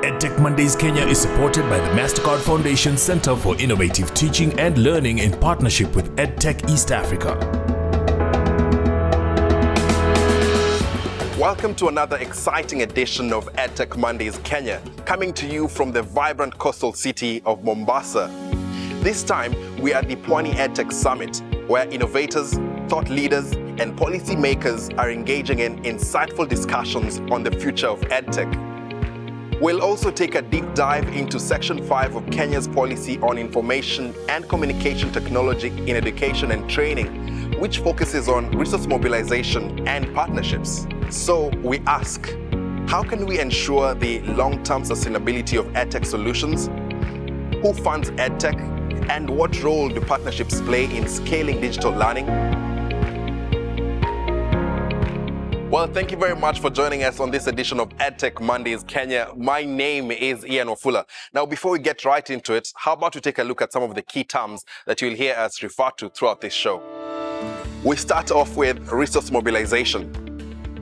Edtech Mondays Kenya is supported by the MasterCard Foundation Center for Innovative Teaching and Learning in partnership with Edtech East Africa. Welcome to another exciting edition of Edtech Mondays Kenya, coming to you from the vibrant coastal city of Mombasa. This time, we are at the Pwani Edtech Summit, where innovators, thought leaders, and policymakers are engaging in insightful discussions on the future of EdTech. We'll also take a deep dive into Section 5 of Kenya's policy on information and communication technology in education and training, which focuses on resource mobilization and partnerships. So we ask, how can we ensure the long-term sustainability of EdTech solutions? Who funds EdTech? And what role do partnerships play in scaling digital learning? Well, thank you very much for joining us on this edition of EdTech Mondays Kenya. My name is Ian Wafula. Now, before we get right into it, how about we take a look at some of the key terms that you'll hear us refer to throughout this show. We start off with resource mobilization.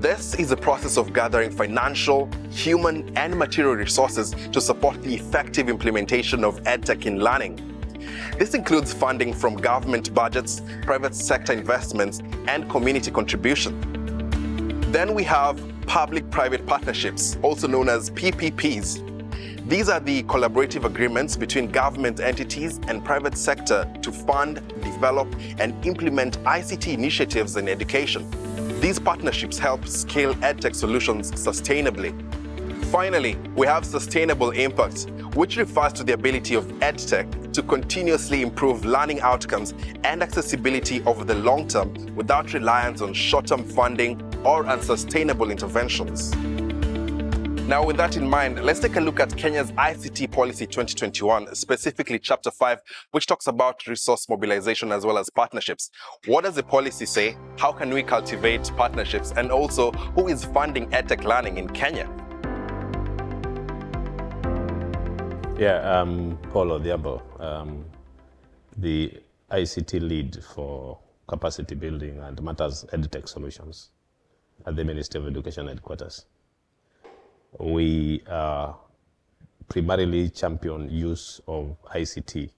This is a process of gathering financial, human, and material resources to support the effective implementation of EdTech in learning. This includes funding from government budgets, private sector investments, and community contribution. Then we have public-private partnerships, also known as PPPs. These are the collaborative agreements between government entities and private sector to fund, develop, and implement ICT initiatives in education. These partnerships help scale EdTech solutions sustainably. Finally, we have sustainable impact, which refers to the ability of EdTech to continuously improve learning outcomes and accessibility over the long term without reliance on short-term funding or unsustainable interventions. Now, with that in mind, let's take a look at Kenya's ICT Policy 2021, specifically Chapter 5, which talks about resource mobilization as well as partnerships. What does the policy say? How can we cultivate partnerships? And also, who is funding EdTech learning in Kenya? Yeah, Paul Odhiambo, the ICT lead for capacity building and matters EdTech solutions at the Ministry of Education headquarters. We primarily champion use of ICT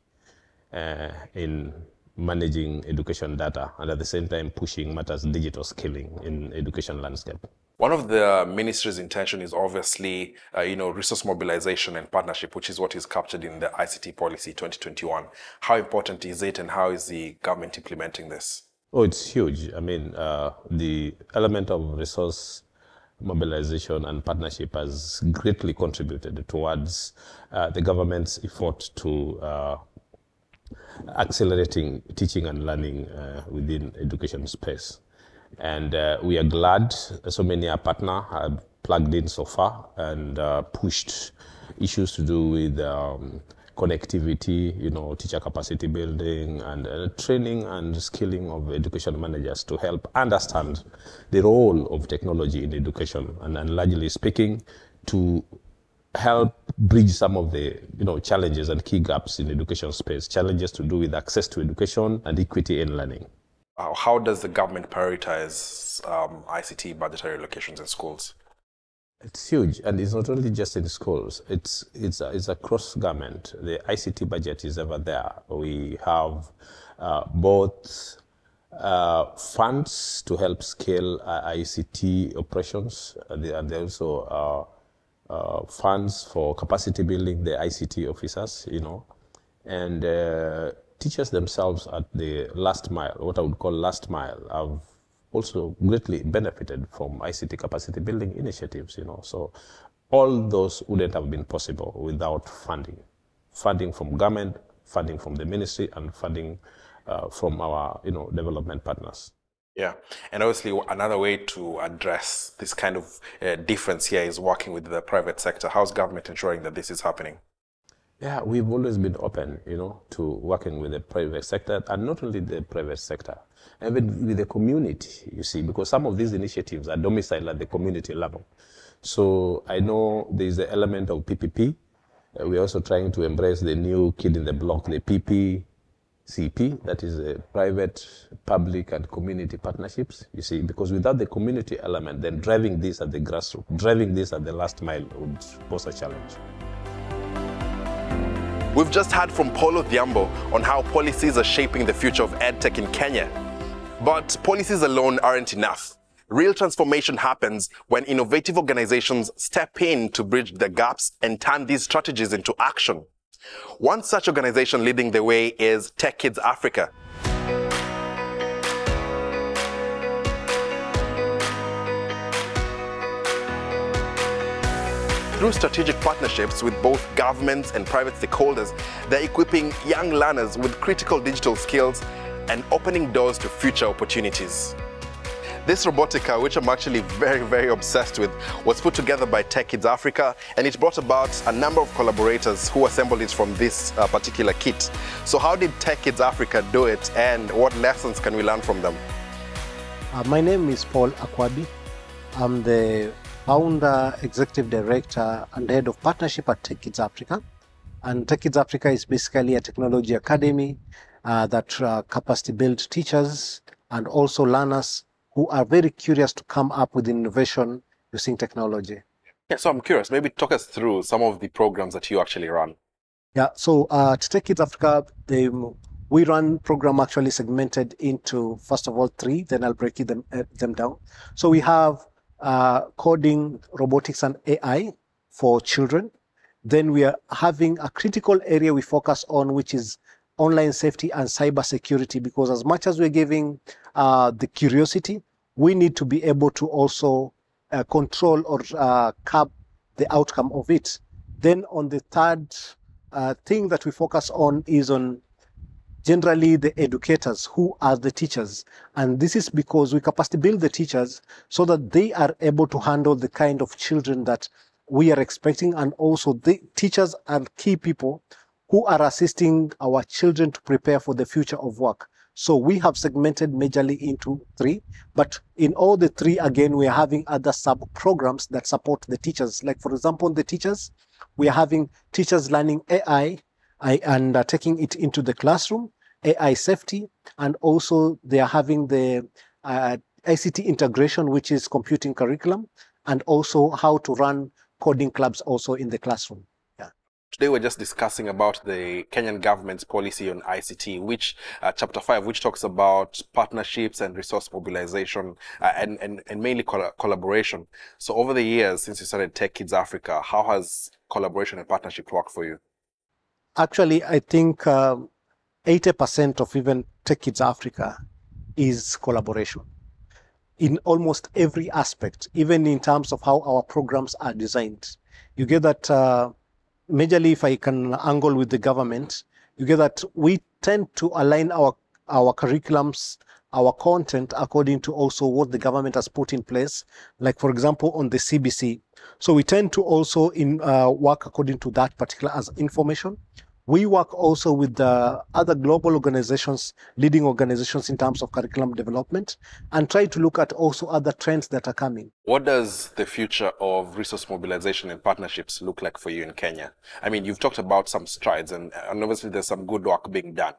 in managing education data and at the same time pushing matters digital skilling in education landscape. One of the ministry's intention is obviously, resource mobilization and partnership, which is what is captured in the ICT Policy 2021. How important is it and how is the government implementing this? Oh, it's huge. I mean, the element of resource mobilization and partnership has greatly contributed towards the government's effort to accelerating teaching and learning within education space. And we are glad so many our partners have plugged in so far and pushed issues to do with connectivity, teacher capacity building and training and skilling of education managers to help understand the role of technology in education and largely speaking to help bridge some of the challenges and key gaps in education space, challenges to do with access to education and equity in learning. How does the government prioritize ICT budgetary allocations in schools? It's huge, and it's not only just in schools. It's across government. The ICT budget is ever there. We have both funds to help scale ICT operations, and also funds for capacity building the ICT officers, and teachers themselves at the last mile, what I would call last mile, have also greatly benefited from ICT capacity building initiatives, So all those wouldn't have been possible without funding. Funding from government, funding from the ministry, and funding from our, development partners. Yeah, and obviously another way to address this kind of difference here is working with the private sector. How's government ensuring that this is happening? Yeah, we've always been open, to working with the private sector, and not only the private sector, even with the community, you see, because some of these initiatives are domiciled at the community level. So I know there's the element of PPP. We're also trying to embrace the new kid in the block, the PPCs, CP, that is private, public, and community partnerships. You see, because without the community element, then driving this at the grassroots, driving this at the last mile would pose a challenge. We've just heard from Paulo Dhiambo on how policies are shaping the future of EdTech in Kenya. But policies alone aren't enough. Real transformation happens when innovative organizations step in to bridge the gaps and turn these strategies into action. One such organization leading the way is Tech Kids Africa. Through strategic partnerships with both governments and private stakeholders, they're equipping young learners with critical digital skills and opening doors to future opportunities. This robotica, which I'm actually very, very obsessed with, was put together by Tech Kids Africa, and it brought about a number of collaborators who assembled it from this particular kit. So how did Tech Kids Africa do it, and what lessons can we learn from them? My name is Paul Akwabi. I'm the founder, executive director, and head of partnership at Tech Kids Africa. And Tech Kids Africa is basically a technology academy that capacity builds teachers and also learners who are very curious to come up with innovation using technology. Yeah, so I'm curious, maybe talk us through some of the programs that you actually run. Yeah, so at Tech Kids Africa, we run program actually segmented into, first of all, 3, then I'll break them down. So we have coding, robotics, and AI for children. Then we are having a critical area we focus on, which is online safety and cyber security, because as much as we're giving the curiosity, we need to be able to also control or curb the outcome of it. Then on the third thing that we focus on is on generally the educators, who are the teachers. And this is because we capacity build the teachers so that they are able to handle the kind of children that we are expecting. And also the teachers are key people who are assisting our children to prepare for the future of work. So we have segmented majorly into 3, but in all the 3, again, we are having other sub-programs that support the teachers. Like, for example, the teachers, we are having teachers learning AI and taking it into the classroom, AI safety, and also they are having the ICT integration, which is computing curriculum, and also how to run coding clubs also in the classroom. Today we're just discussing about the Kenyan government's policy on ICT, which Chapter 5, which talks about partnerships and resource mobilization and mainly collaboration. So over the years, since you started Tech Kids Africa, how has collaboration and partnership worked for you? Actually, I think 80% of even Tech Kids Africa is collaboration in almost every aspect, even in terms of how our programs are designed. You get that majorly, if I can angle with the government, you get that we tend to align our curriculums, our content according to also what the government has put in place. Like, for example, on the CBC. So we tend to also work according to that particular as information. We work also with the other global organizations, leading organizations in terms of curriculum development, and try to look at also other trends that are coming. What does the future of resource mobilization and partnerships look like for you in Kenya? I mean, you've talked about some strides, and obviously there's some good work being done,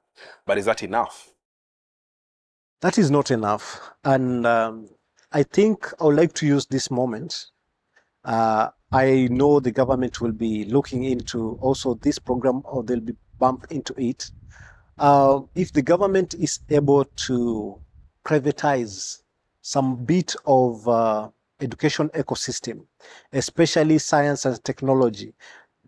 but is that enough? That is not enough. And I think I would like to use this moment. I know the government will be looking into also this program, or they'll be bumped into it. If the government is able to privatize some bit of education ecosystem, especially science and technology,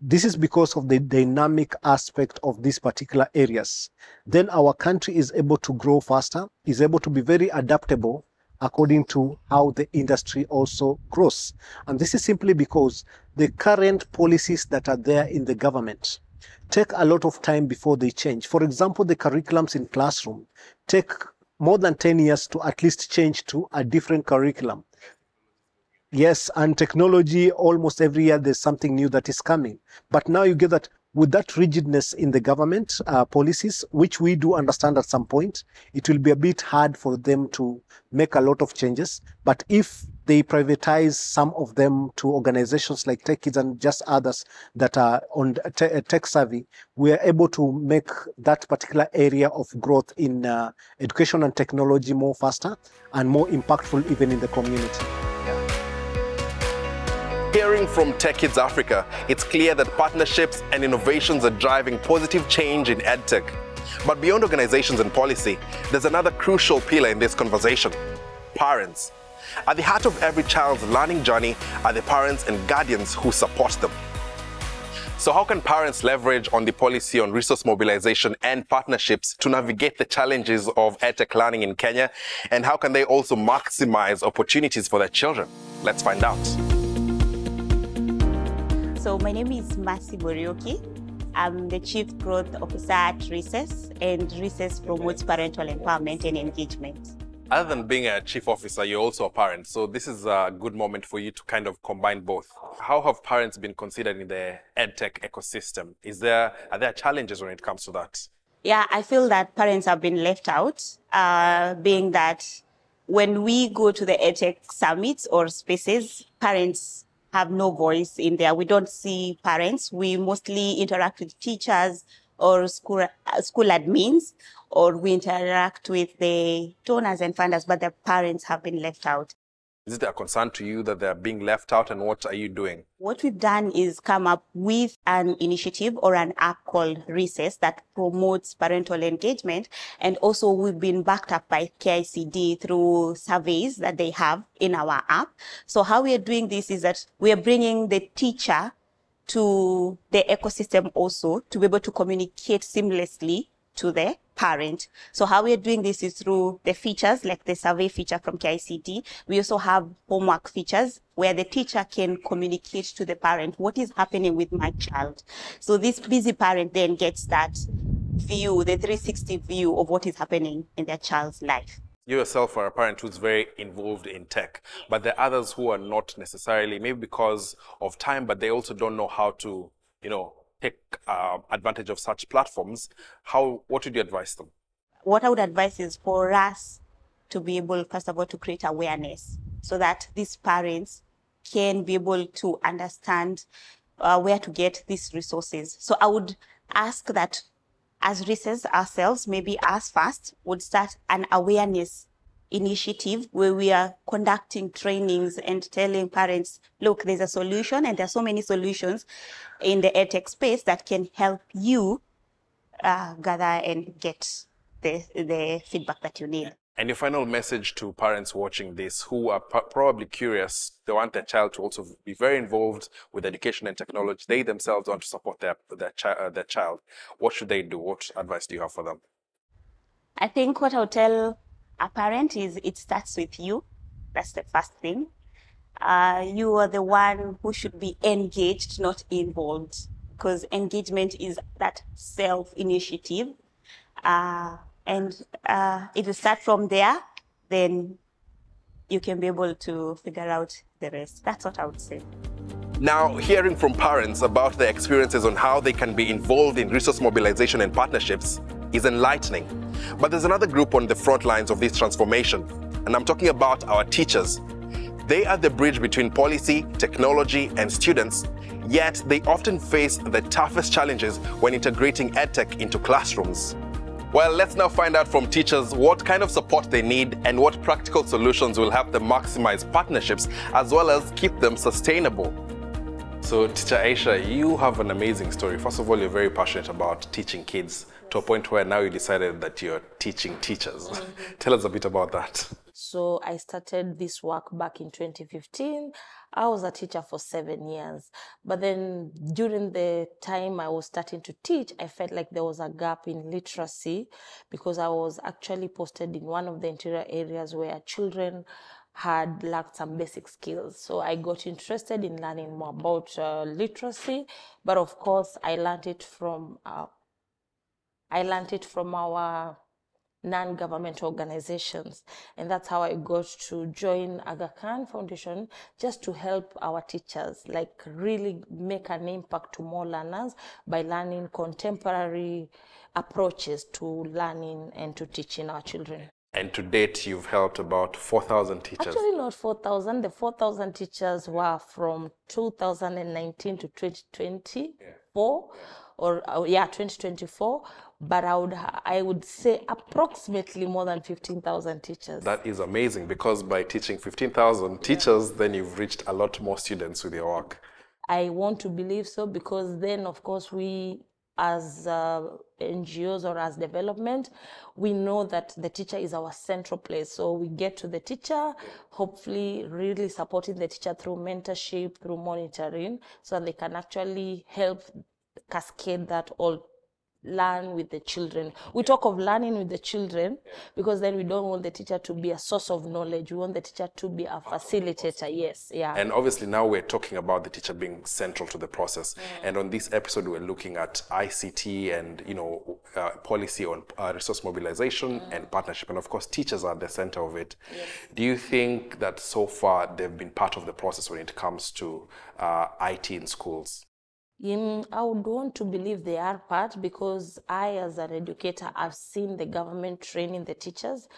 this is because of the dynamic aspect of these particular areas. Then our country is able to grow faster, is able to be very adaptable according to how the industry also grows. And this is simply because the current policies that are there in the government take a lot of time before they change. For example, the curriculums in classroom take more than 10 years to at least change to a different curriculum. Yes, and technology, almost every year there's something new that is coming. But now you get that with that rigidness in the government policies, which we do understand at some point, it will be a bit hard for them to make a lot of changes. But if they privatize some of them to organizations like Tech Kids and just others that are on tech savvy. We are able to make that particular area of growth in education and technology more faster and more impactful even in the community. Hearing from Tech Kids Africa, it's clear that partnerships and innovations are driving positive change in EdTech. But beyond organizations and policy, there's another crucial pillar in this conversation: parents. At the heart of every child's learning journey are the parents and guardians who support them. So how can parents leverage on the policy on resource mobilization and partnerships to navigate the challenges of EdTech learning in Kenya? And how can they also maximize opportunities for their children? Let's find out. So my name is Masi Borioki. I'm the Chief Growth Officer at Recess, and Recess promotes parental empowerment and engagement. Other than being a chief officer, you're also a parent. So this is a good moment for you to kind of combine both. How have parents been considered in the EdTech ecosystem? Are there challenges when it comes to that? Yeah, I feel that parents have been left out, being that when we go to the EdTech summits or spaces, parents have no voice in there. We don't see parents. We mostly interact with teachers or school admins, or we interact with the donors and funders, but the parents have been left out. Is it a concern to you that they're being left out, and what are you doing? What we've done is come up with an initiative or an app called Recess that promotes parental engagement. And also we've been backed up by KICD through surveys that they have in our app. So how we are doing this is that we are bringing the teacher to the ecosystem also to be able to communicate seamlessly to the parent. So how we are doing this is through the features, like the survey feature from KICD. We also have homework features where the teacher can communicate to the parent what is happening with my child. So this busy parent then gets that view, the 360 view of what is happening in their child's life. You yourself are a parent who's very involved in tech, but there are others who are not necessarily, maybe because of time, but they also don't know how to, take advantage of such platforms. What would you advise them? What I would advise is for us to be able, first of all, to create awareness so that these parents can be able to understand where to get these resources. So I would ask that as Recess ourselves, maybe us first, would start an awareness initiative where we are conducting trainings and telling parents, look, there's a solution, and there are so many solutions in the EdTech space that can help you gather and get the feedback that you need. And your final message to parents watching this who are probably curious, they want their child to also be very involved with education and technology. They themselves want to support their child. What should they do? What advice do you have for them? I think what I'll tell a parent is it starts with you. That's the first thing. You are the one who should be engaged, not involved, because engagement is that self-initiative. And if you start from there, then you can be able to figure out the rest. That's what I would say. Now, hearing from parents about their experiences on how they can be involved in resource mobilization and partnerships is enlightening. But there's another group on the front lines of this transformation, and I'm talking about our teachers. They are the bridge between policy, technology, and students, yet they often face the toughest challenges when integrating EdTech into classrooms. Well, let's now find out from teachers what kind of support they need and what practical solutions will help them maximize partnerships as well as keep them sustainable. So, Teacher Aisha, you have an amazing story. First of all, you're very passionate about teaching kids to a point where now you decided that you're teaching teachers. Tell us a bit about that. So I started this work back in 2015. I was a teacher for 7 years. But then during the time I was starting to teach, I felt like there was a gap in literacy because I was actually posted in one of the interior areas where children had lacked some basic skills. So I got interested in learning more about literacy. But of course, I learned it from our non-government organizations, and that's how I got to join Aga Khan Foundation, just to help our teachers, like really make an impact to more learners by learning contemporary approaches to learning and to teaching our children. And to date, you've helped about 4,000 teachers. Actually, not 4,000. The 4,000 teachers were from 2019 to 2024, or 2024. But I would say approximately more than 15,000 teachers. That is amazing, because by teaching 15,000 teachers, then you've reached a lot more students with your work. I want to believe so, because then, of course, we as NGOs or as development, we know that the teacher is our central place. So we get to the teacher, hopefully really supporting the teacher through mentorship, through monitoring, so they can actually help cascade that all learn with the children. We talk of learning with the children because then we don't want the teacher to be a source of knowledge. We want the teacher to be a facilitator. Yes, yeah. And obviously now we're talking about the teacher being central to the process. And on this episode, we're looking at ICT and, policy on resource mobilization and partnership. And of course, teachers are at the center of it. Yes. Do you think that so far they've been part of the process when it comes to IT in schools? I would want to believe they are part, because I, as an educator, have seen the government training the teachers.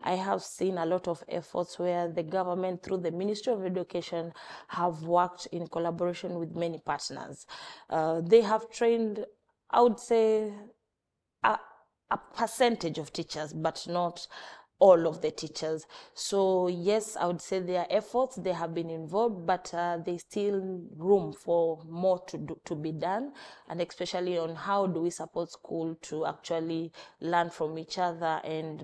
I have seen a lot of efforts where the government, through the Ministry of Education, have worked in collaboration with many partners. They have trained, I would say, a percentage of teachers, but not all of the teachers. So yes, I would say their efforts, they have been involved, but there's still room for more to be done, and especially on how do we support school to actually learn from each other and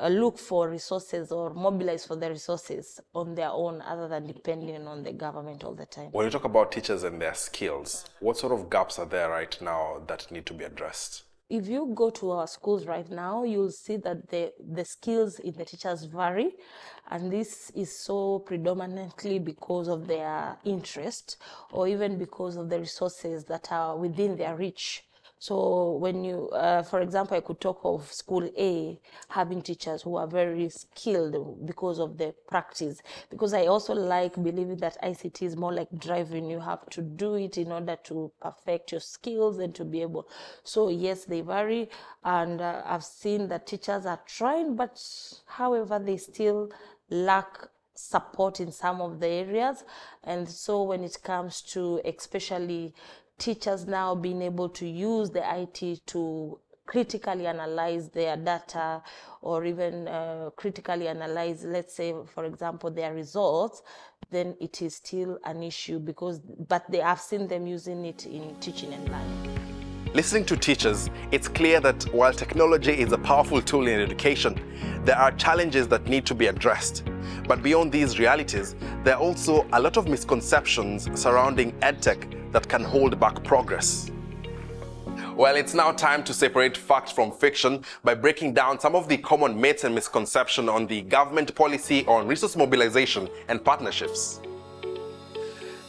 look for resources or mobilize for the resources on their own, other than depending on the government all the time. When you talk about teachers and their skills, what sort of gaps are there right now that need to be addressed? If you go to our schools right now, you'll see that the skills in the teachers vary, and this is so predominantly because of their interest, or even because of the resources that are within their reach. So when you, for example, I could talk of school A having teachers who are very skilled because of the practice. Because I also believing that ICT is more like driving. You have to do it in order to perfect your skills and to be able. So yes, they vary, and I've seen that teachers are trying, but however, they still lack support in some of the areas. And so when it comes to especially teachers now being able to use the IT to critically analyze their data, or even critically analyze, let's say, for example, their results, then it is still an issue, but they have seen them using it in teaching and learning. Listening to teachers, it's clear that while technology is a powerful tool in education, there are challenges that need to be addressed. But beyond these realities, there are also a lot of misconceptions surrounding EdTech that can hold back progress. Well, it's now time to separate fact from fiction by breaking down some of the common myths and misconceptions on the government policy on resource mobilization and partnerships.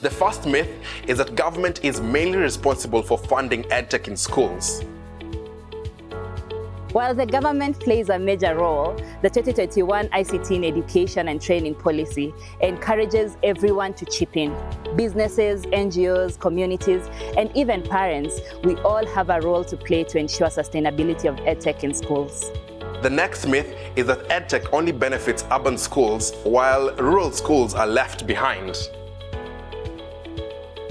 The first myth is that government is mainly responsible for funding EdTech in schools. While the government plays a major role, the 2021 ICT in Education and Training Policy encourages everyone to chip in. Businesses, NGOs, communities, and even parents, we all have a role to play to ensure sustainability of EdTech in schools. The next myth is that EdTech only benefits urban schools while rural schools are left behind.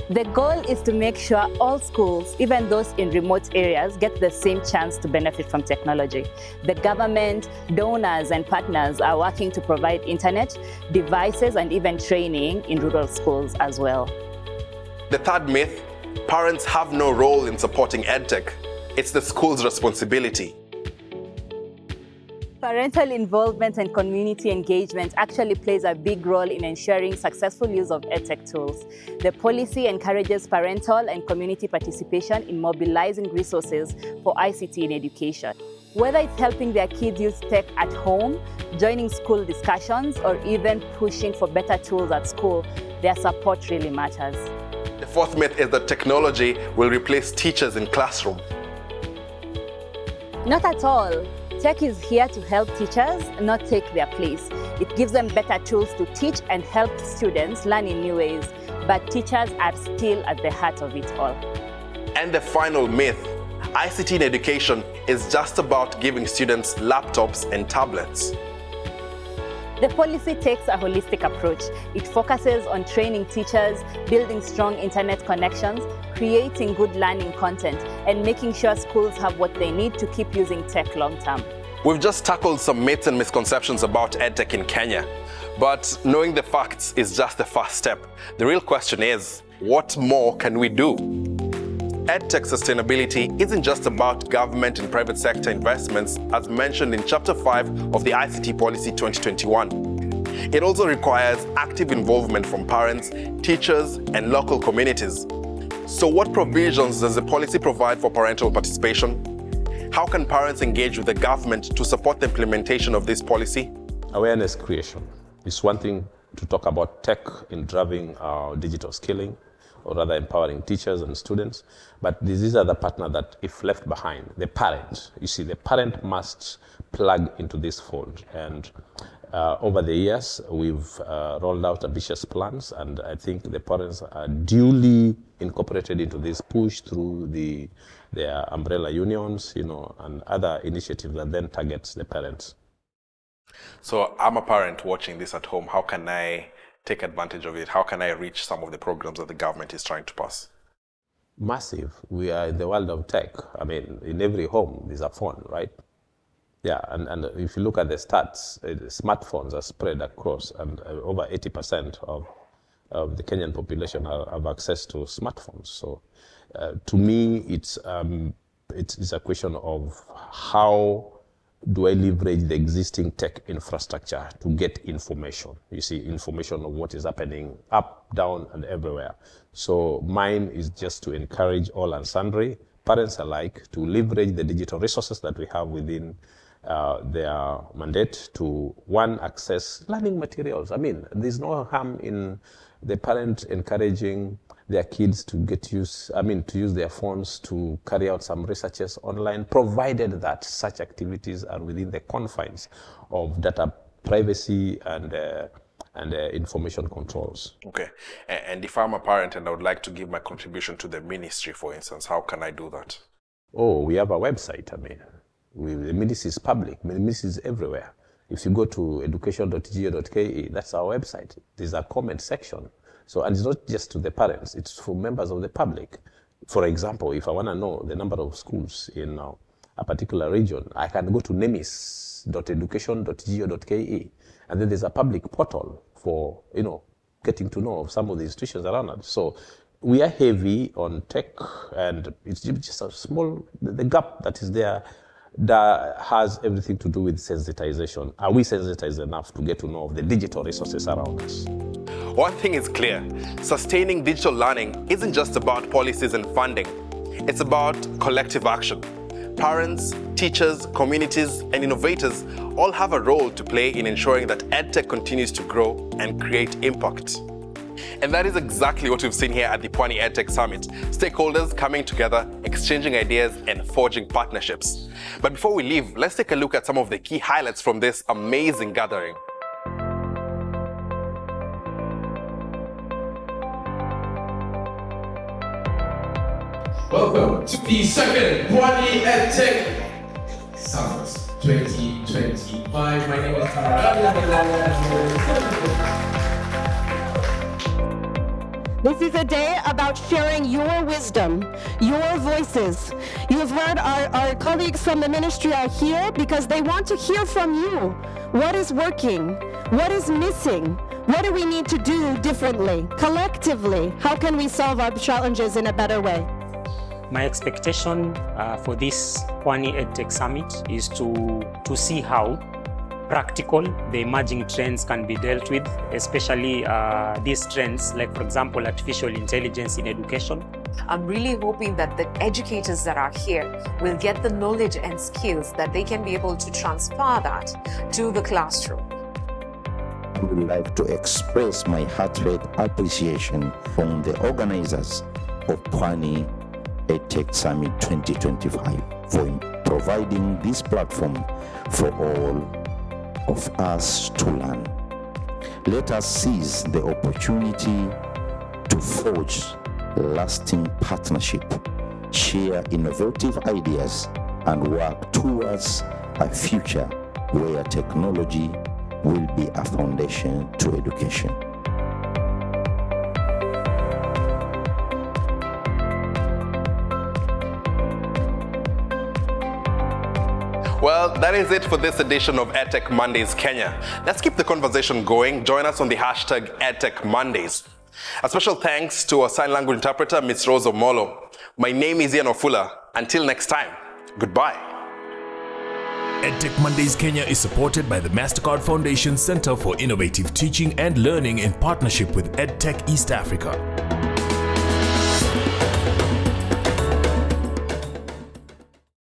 The goal is to make sure all schools, even those in remote areas, get the same chance to benefit from technology. The government, donors, and partners are working to provide internet, devices, and even training in rural schools as well. The third myth, parents have no role in supporting EdTech. It's the school's responsibility. Parental involvement and community engagement actually plays a big role in ensuring successful use of EdTech tools. The policy encourages parental and community participation in mobilizing resources for ICT in education. Whether it's helping their kids use tech at home, joining school discussions, or even pushing for better tools at school, their support really matters. The fourth myth is that technology will replace teachers in classroom. Not at all. Tech is here to help teachers, not take their place. It gives them better tools to teach and help students learn in new ways, but teachers are still at the heart of it all. And the final myth, ICT in education is just about giving students laptops and tablets. The policy takes a holistic approach. It focuses on training teachers, building strong internet connections, creating good learning content, and making sure schools have what they need to keep using tech long-term. We've just tackled some myths and misconceptions about EdTech in Kenya, but knowing the facts is just the first step. The real question is, what more can we do? EdTech sustainability isn't just about government and private sector investments as mentioned in Chapter 5 of the ICT Policy 2021. It also requires active involvement from parents, teachers, and local communities. So what provisions does the policy provide for parental participation? How can parents engage with the government to support the implementation of this policy? Awareness creation. It's one thing to talk about tech in driving digital skilling, or rather empowering teachers and students. But these are the partner that, if left behind, the parent, you see, the parent must plug into this fold. And over the years, we've rolled out ambitious plans, and I think the parents are duly incorporated into this push through their umbrella unions, and other initiatives that then targets the parents. So I'm a parent watching this at home. How can I take advantage of it? How can I reach some of the programs that the government is trying to pass? Massive. We are in the world of tech. I mean, in every home, there's a phone, right? Yeah, and if you look at the stats, smartphones are spread across, and over 80% of the Kenyan population have access to smartphones. So to me, it's a question of how do I leverage the existing tech infrastructure to get information? You see, information of what is happening up, down, and everywhere. So mine is just to encourage all and sundry, parents alike, to leverage the digital resources that we have within their mandate to, one, access learning materials. I mean, there's no harm in the parent encouraging their kids to to use their phones to carry out some researches online, provided that such activities are within the confines of data privacy and information controls. Okay. And if I'm a parent and I would like to give my contribution to the ministry, for instance, how can I do that? Oh, we have a website. I mean, the ministry is public. The ministry is everywhere. If you go to education.go.ke, that's our website. There's a comment section. So, and it's not just to the parents, it's for members of the public. For example, if I want to know the number of schools in a particular region, I can go to nemis.education.go.ke, and then there's a public portal for, getting to know some of the institutions around us. So we are heavy on tech, and it's just a small, the gap that is there that has everything to do with sensitization. Are we sensitized enough to get to know the digital resources around us? One thing is clear, sustaining digital learning isn't just about policies and funding. It's about collective action. Parents, teachers, communities, and innovators all have a role to play in ensuring that EdTech continues to grow and create impact. And that is exactly what we've seen here at the Pwani EdTech Summit. Stakeholders coming together, exchanging ideas, and forging partnerships. But before we leave, let's take a look at some of the key highlights from this amazing gathering. Welcome to the second Pwani EdTech Summit 2025. My name is This is a day about sharing your wisdom, your voices. You have heard our colleagues from the ministry are here because they want to hear from you. What is working? What is missing? What do we need to do differently? Collectively, how can we solve our challenges in a better way? My expectation for this Pwani EdTech Summit is to see how practical the emerging trends can be dealt with, especially these trends, like for example, artificial intelligence in education. I'm really hoping that the educators that are here will get the knowledge and skills that they can be able to transfer that to the classroom. I would like to express my heartfelt appreciation from the organizers of Pwani EdTech Summit 2025 for providing this platform for all of us to learn. Let us seize the opportunity to forge lasting partnership share innovative ideas, and work towards a future where technology will be a foundation to education. Well, that is it for this edition of Edtech Mondays Kenya. Let's keep the conversation going. Join us on the hashtag Edtech Mondays. A special thanks to our sign language interpreter, Ms. Rose Omolo. My name is Ian Ofula. Until next time, goodbye. Edtech Mondays Kenya is supported by the MasterCard Foundation Center for Innovative Teaching and Learning in partnership with Edtech East Africa.